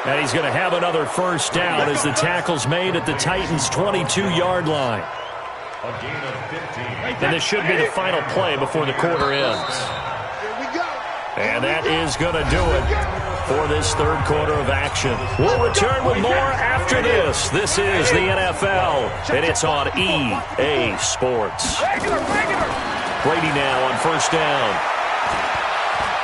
And he's going to have another first down as the tackle's made at the Titans' 22-yard line. A gain of 15. And this should be the final play before the quarter ends. And that is going to do it for this third quarter of action. We'll return with more after this. This is the NFL, and it's on EA Sports. Brady now on first down.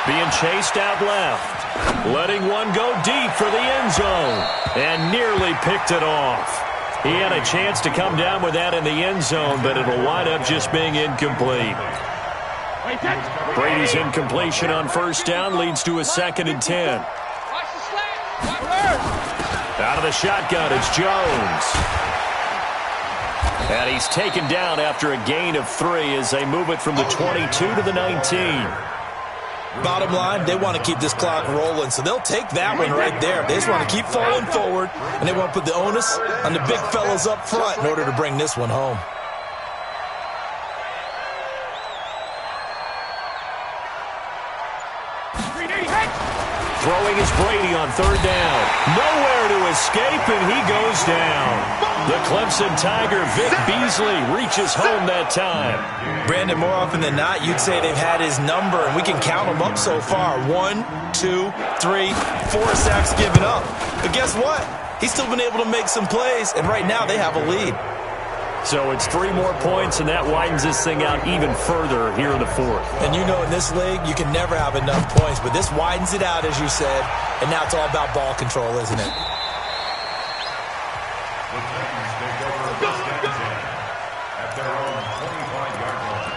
Being chased out left. Letting one go deep for the end zone. And nearly picked it off. He had a chance to come down with that in the end zone, but it'll wind up just being incomplete. Brady's incompletion on first down leads to a 2nd and 10. Out of the shotgun, it's Jones. And he's taken down after a gain of 3 as they move it from the 22 to the 19. Bottom line, they want to keep this clock rolling, so they'll take that one right there. They just want to keep falling forward, and they want to put the onus on the big fellas up front in order to bring this one home. Throwing is Brady on third down. Nowhere to escape, and he goes down. The Clemson Tiger, Vic Beasley, reaches home that time. Brandon, more often than not, you'd say they've had his number, and we can count them up so far. 1, 2, 3, 4 sacks given up. But guess what? He's still been able to make some plays, and right now they have a lead. So it's 3 more points, and that widens this thing out even further here in the fourth. And you know in this league, you can never have enough points, but this widens it out, as you said, and now it's all about ball control, isn't it? The Titans take over first and 10 at their own 25-yard line.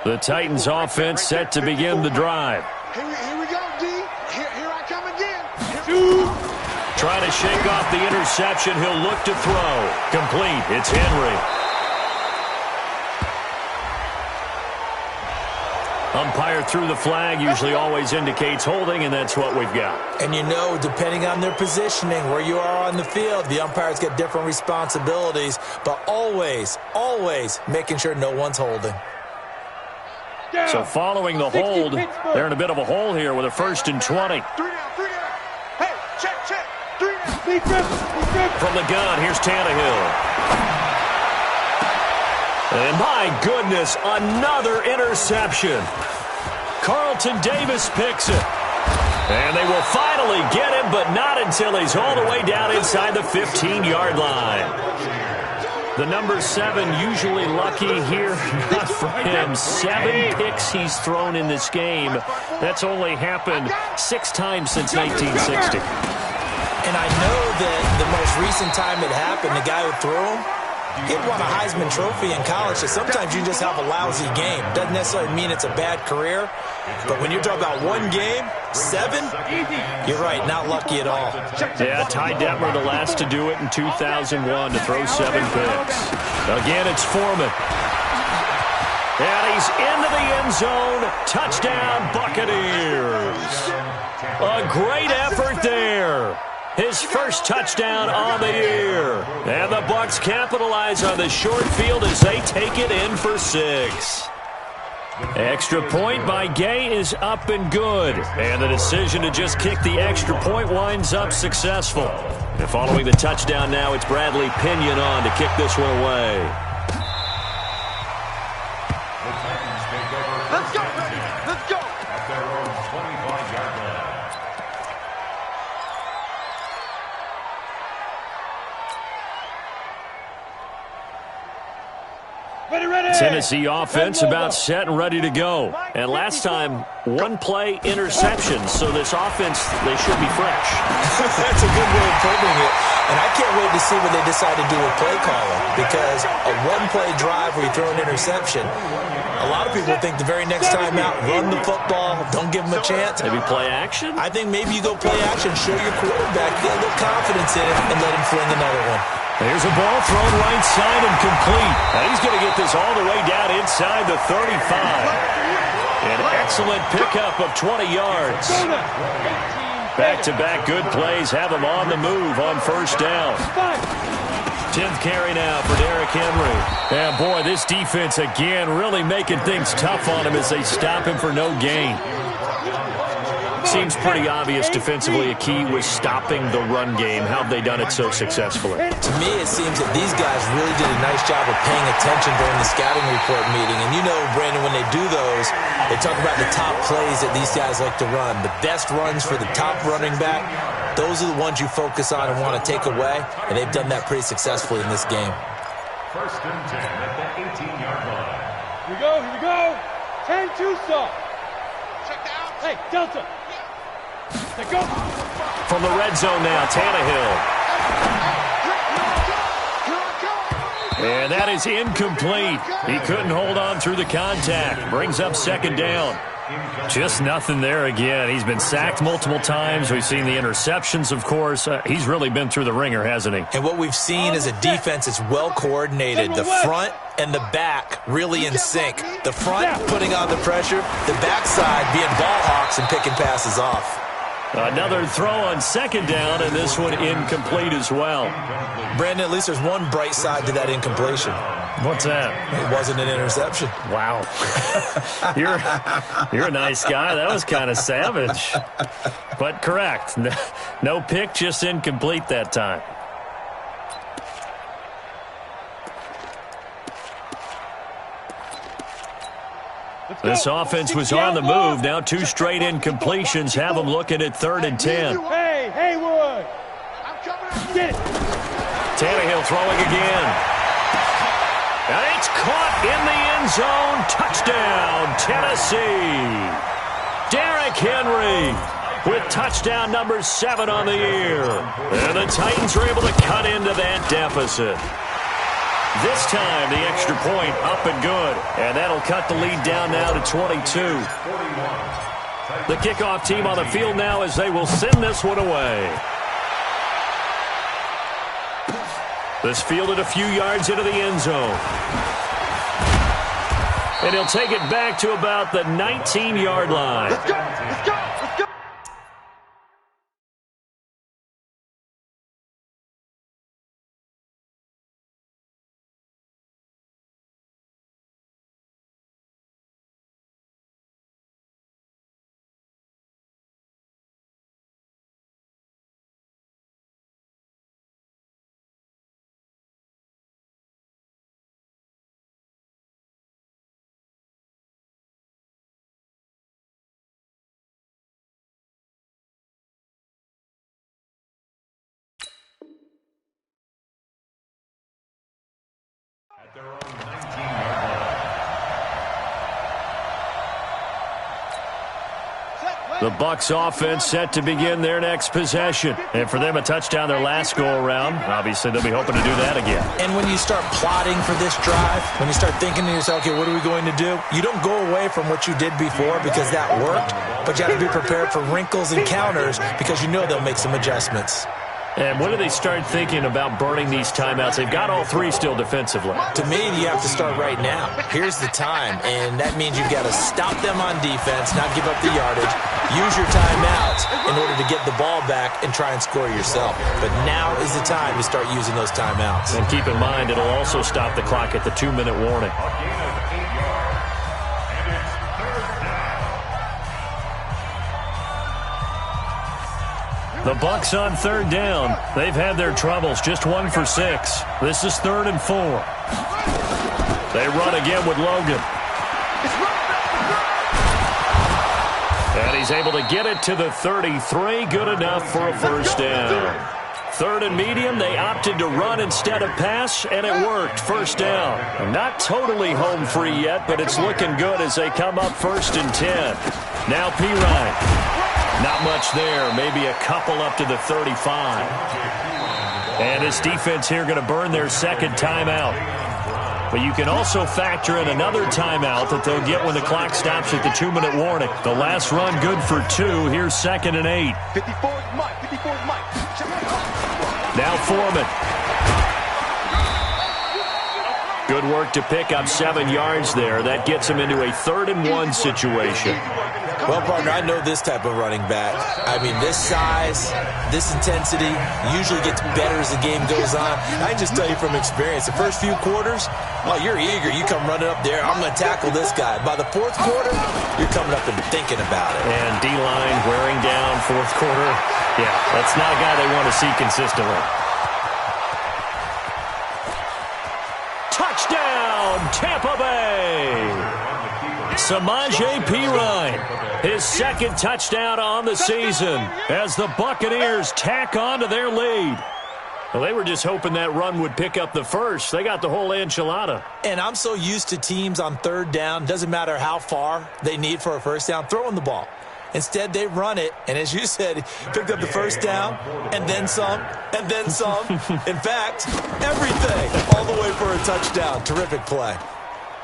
The Titans offense set to begin the drive. Here we go, D. Here I come again. Trying to shake off the interception. He'll look to throw. Complete. It's Henry. Umpire threw the flag. Usually always indicates holding, and that's what we've got. And you know, depending on their positioning, where you are on the field, the umpires get different responsibilities, but always, always making sure no one's holding. So following the hold, they're in a bit of a hole here with a 1st and 20. 3 down. Hey, check. 3 down. From the gun, here's Tannehill. And my goodness, another interception. Carlton Davis picks it. And they will finally get him, but not until he's all the way down inside the 15-yard line. The number 7 usually lucky here, not for him. 7 picks he's thrown in this game. That's only happened 6 times since 1960. And I know that the most recent time it happened, the guy who threw him, he won a Heisman Trophy in college, so sometimes you just have a lousy game. Doesn't necessarily mean it's a bad career, but when you're talking about one game, 7, you're right, not lucky at all. Yeah, Ty Detmer, the last to do it in 2001, to throw 7 picks. Again, it's Foreman. And he's into the end zone. Touchdown, Buccaneers. A great effort there. His first touchdown on the year. And the Bucs capitalize on the short field as they take it in for 6. Extra point by Gay is up and good. And the decision to just kick the extra point winds up successful. And following the touchdown now, it's Bradley Pinion on to kick this one away. The Titans take over first and 10 Let's go. at their own 25-yard line. Tennessee offense about set and ready to go. And last time, one-play interceptions, so this offense, they should be fresh. That's a good way of putting it. And I can't wait to see what they decide to do with play calling, because a one-play drive where you throw an interception, a lot of people think the very next time out, run the football, don't give them a chance. Maybe play action? I think maybe you go play action, show your quarterback, get a little confidence in it, and let him fling another one. There's a ball thrown right side and complete. And he's going to get this all the way down inside the 35. An excellent pickup of 20 yards. Back-to-back good plays have him on the move on first down. 10th carry now for Derrick Henry. And boy, this defense again really making things tough on him as they stop him for no gain. Seems pretty obvious defensively a key was stopping the run game. How have they done it so successfully? To me, it seems that these guys really did a nice job of paying attention during the scouting report meeting. And you know, Brandon, when they do those, they talk about the top plays that these guys like to run. The best runs for the top running back, those are the ones you focus on and want to take away. And they've done that pretty successfully in this game. First and 10 at the 18-yard line. Here we go. 10-2 stop. Check out. Hey, Delta. Go. From the red zone now, Tannehill. And that is incomplete. He couldn't hold on through the contact. Brings up second down. Just nothing there again. He's been sacked multiple times. We've seen the interceptions, of course. He's really been through the ringer, hasn't he? And what we've seen is a defense that's well coordinated. The front and the back really in sync. The front putting on the pressure. The backside being ball hawks and picking passes off. Another throw on second down, and this one incomplete as well. Brandon, at least there's one bright side to that incompletion. What's that? It wasn't an interception. Wow. You're a nice guy. That was kind of savage. But correct. No pick, just incomplete that time. This offense was on the move. Now two straight incompletions have them looking at 3rd and 10. Hey, Haywood. Get it. Tannehill throwing again. And it's caught in the end zone. Touchdown, Tennessee. Derrick Henry with touchdown number 7 on the year. And the Titans are able to cut into that deficit. This time, the extra point up and good. And that'll cut the lead down now to 22. The kickoff team on the field now as they will send this one away. This fielded a few yards into the end zone. And he'll take it back to about the 19-yard line. Let's go. At their own 19-yard line. The Bucs offense set to begin their next possession. And for them, a touchdown their last go-around. Obviously, they'll be hoping to do that again. And when you start plotting for this drive, when you start thinking to yourself, okay, what are we going to do? You don't go away from what you did before because that worked, but you have to be prepared for wrinkles and counters because you know they'll make some adjustments. And when do they start thinking about burning these timeouts? They've got all 3 still defensively. To me, you have to start right now. Here's the time, and that means you've got to stop them on defense, not give up the yardage, use your timeouts in order to get the ball back and try and score yourself. But now is the time to start using those timeouts. And keep in mind, it'll also stop the clock at the 2-minute warning. The Bucs on 3rd down. They've had their troubles, just 1 for 6. This is 3rd and 4. They run again with Logan. And he's able to get it to the 33. Good enough for a first down. Third and medium, they opted to run instead of pass, and it worked. First down. Not totally home free yet, but it's looking good as they come up 1st and 10. Now Pirine. Not much there. Maybe a couple up to the 35. And this defense here going to burn their second timeout. But you can also factor in another timeout that they'll get when the clock stops at the 2-minute warning. The last run good for 2. Here's 2nd and 8. 54 is Mike. 54 is Mike. Now Foreman. Good work to pick up 7 yards there. That gets him into a 3rd and 1 situation. Well, partner, I know this type of running back. I mean, this size, this intensity usually gets better as the game goes on. I can just tell you from experience, the first few quarters, oh, you're eager. You come running up there, I'm going to tackle this guy. By the 4th quarter, you're coming up and thinking about it. And D-line wearing down 4th quarter. Yeah, that's not a guy they want to see consistently. Touchdown, Tampa Bay! Samaje Perine, his 2nd touchdown on the season as the Buccaneers tack on to their lead. Well, they were just hoping that run would pick up the first. They got the whole enchilada. And I'm so used to teams on 3rd down, doesn't matter how far they need for a first down, throwing the ball. Instead, they run it, and as you said, picked up the first down, and then some, and then some. In fact, everything, all the way for a touchdown. Terrific play.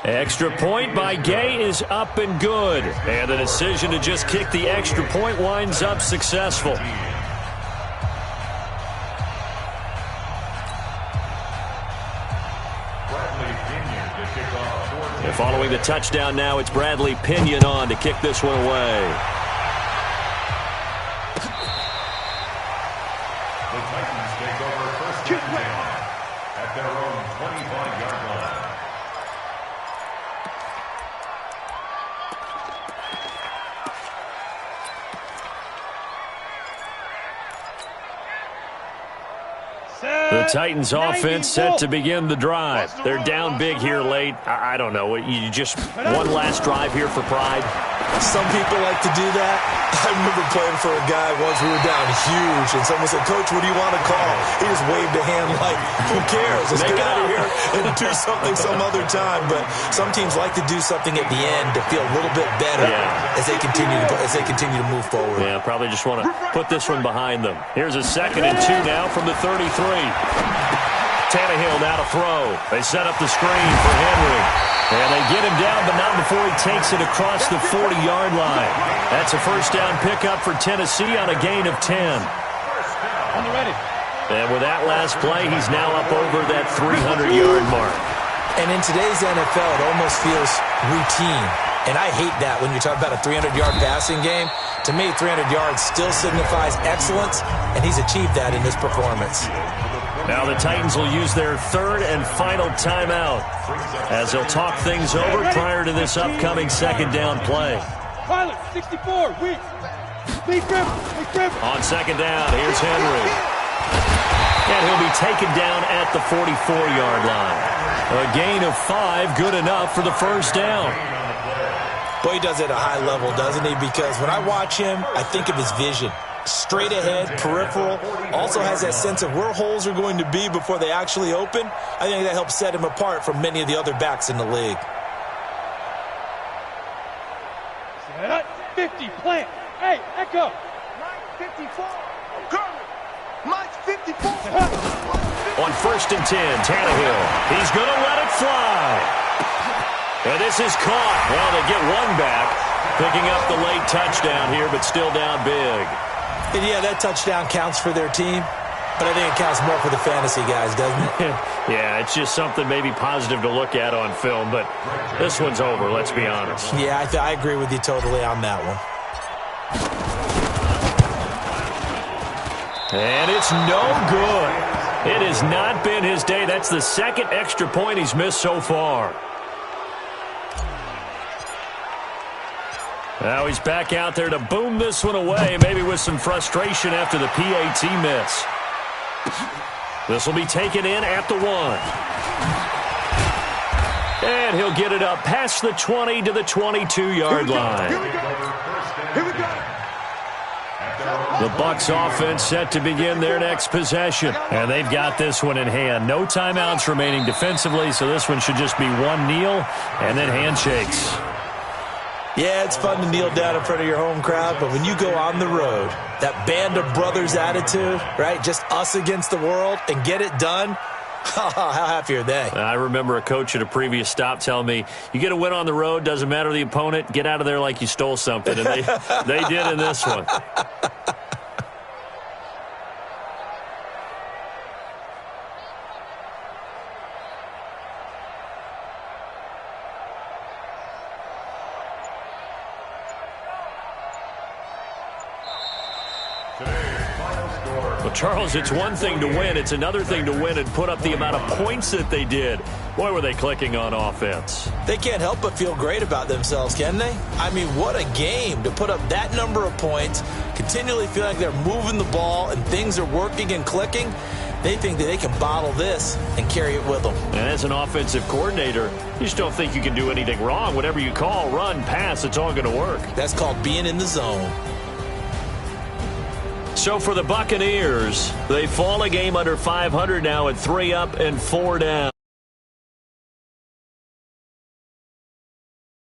Extra point by Gay is up and good. And the decision to just kick the extra point winds up successful. And following the touchdown now, it's Bradley Pinion on to kick this one away. The Titans take over 1st and 10 at their own 25-yard line. The Titans offense set to begin the drive. They're down big here late. I don't know. You just one last drive here for pride. Some people like to do that. I remember playing for a guy once. We were down huge, and someone said, "Coach, what do you want to call?" He just waved a hand like, "Who cares? Let's get out of here and do something some other time." But some teams like to do something at the end to feel a little bit better as they continue to move forward. Yeah, probably just want to put this one behind them. Here's a 2nd and 2 now from the 33. Tannehill now to throw. They set up the screen for Henry. And they get him down, but not before he takes it across the 40-yard line. That's a first down pickup for Tennessee on a gain of 10. On the ready. And with that last play, he's now up over that 300-yard mark. And in today's NFL, it almost feels routine. And I hate that when you talk about a 300-yard passing game. To me, 300 yards still signifies excellence, and he's achieved that in this performance. Now the Titans will use their 3rd and final timeout as they'll talk things over prior to this upcoming 2nd down play. Pilot, 64, weak. Big grip. On 2nd down, here's Henry. And he'll be taken down at the 44-yard line. A gain of 5, good enough for the first down. Boy, he does it at a high level, doesn't he? Because when I watch him, I think of his vision. Straight ahead, peripheral, also has that sense of where holes are going to be before they actually open. I think that helps set him apart from many of the other backs in the league. Set 50, plant. Hey, echo. Mike 54. Curly. Mike 54. On 1st and 10, Tannehill. He's going to let it fly. And this is caught. Well, they get one back, picking up the late touchdown here, but still down big. And yeah, that touchdown counts for their team, but I think it counts more for the fantasy guys, doesn't it? Yeah, it's just something maybe positive to look at on film, but this one's over, let's be honest. Yeah, I agree with you totally on that one. And it's no good. It has not been his day. That's the 2nd extra point he's missed so far. Now he's back out there to boom this one away, maybe with some frustration after the PAT miss. This will be taken in at the 1. And he'll get it up past the 20 to the 22-yard line. Here we go. The Bucs offense set to begin their next possession. And they've got this one in hand. No timeouts remaining defensively, so this one should just be one kneel and then handshakes. Yeah, it's fun to kneel down in front of your home crowd, but when you go on the road, that band of brothers attitude, right, just us against the world, and get it done, how happy are they? I remember a coach at a previous stop telling me, you get a win on the road, doesn't matter the opponent, get out of there like you stole something. And they did in this one. Well, Charles, it's one thing to win. It's another thing to win and put up the amount of points that they did. Boy, were they clicking on offense. They can't help but feel great about themselves, can they? I mean, what a game to put up that number of points, continually feel like they're moving the ball and things are working and clicking. They think that they can bottle this and carry it with them. And as an offensive coordinator, you just don't think you can do anything wrong. Whatever you call, run, pass, it's all going to work. That's called being in the zone. So for the Buccaneers, they fall a game under 500 now at 3 up and 4 down.